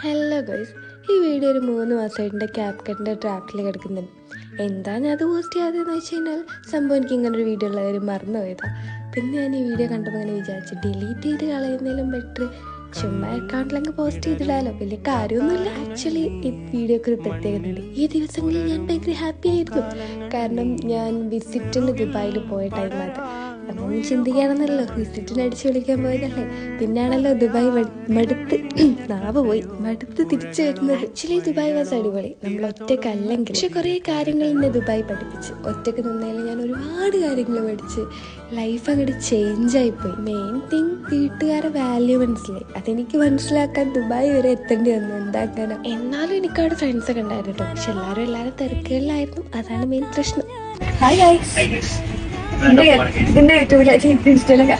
Hello guys, ഈ video ഒരു 3 മാസമായിട്ട് എൻ്റെ ക്യാപ്കട്ടിൻ്റെ ഡ്രാഫ്റ്റിൽ കിടക്കുന്നുണ്ട്. എന്താ ഞാൻ അത് പോസ്റ്റ് ചെയ്യാതെന്ന് വെച്ച് കഴിഞ്ഞാൽ സംഭവം എനിക്ക് ഇങ്ങനെ ഒരു വീഡിയോ ഉള്ളവർ മറന്നു പോയതാണ്. പിന്നെ ഞാൻ ഈ വീഡിയോ കണ്ടപ്പോൾ ഇങ്ങനെ വിചാരിച്ചു ഡിലീറ്റ് ചെയ്ത് കളയുന്നതിലും ബെറ്റർ ചുമ്മാ അക്കൗണ്ടിലങ്ങ് പോസ്റ്റ് ചെയ്തിടാലോ, വലിയ കാര്യമൊന്നുമില്ല. ആക്ച്വലി ഈ വീഡിയോക്ക് ഒരു പ്രത്യേകത ഉണ്ട്. ഈ ദിവസങ്ങളിൽ ഞാൻ ഭയങ്കര ഹാപ്പി ആയിരുന്നു. കാരണം ഞാൻ വിസിറ്റിന് ദുബായിൽ പോയ ടൈമാണ്. അപ്പം ചിന്തിക്കുകയാണെന്നല്ലോ, വിസിറ്റിന് അടിച്ച് വിളിക്കാൻ പോയതല്ലേ. പിന്നാണല്ലോ ദുബായ് മടുത്ത് തിരിച്ചു വരുന്നത്. ആക്ച്വലി ദുബായ് വാസ് അടിപൊളി. നമ്മൾ ഒറ്റക്കല്ലെങ്കിൽ പക്ഷെ കുറേ കാര്യങ്ങൾ എന്നെ ദുബായ് പഠിപ്പിച്ച്. ഒറ്റക്ക് നിന്നതിൽ ഞാൻ ഒരുപാട് കാര്യങ്ങൾ പഠിച്ച് ലൈഫ് അങ്ങോട്ട് ചേഞ്ചായിപ്പോയി. മെയിൻ തിങ് വീട്ടുകാരെ വാല്യൂ മനസ്സിലായി. അതെനിക്ക് മനസ്സിലാക്കാൻ ദുബായ് വരെ എത്തേണ്ടി വന്നു. എന്താക്കാനോ. എന്നാലും എനിക്ക് അവിടെ ഫ്രണ്ട്സൊക്കെ ഉണ്ടായിരുന്നു കേട്ടോ. പക്ഷെ എല്ലാവരും തിരക്കുകളിലായിരുന്നു. അതാണ് മെയിൻ പ്രശ്നം. ഹായ് ഗൈസ്, ഇതിന്റെ യൂട്യൂബിലേക്ക് ഇൻസ്റ്റയിലൊക്കെ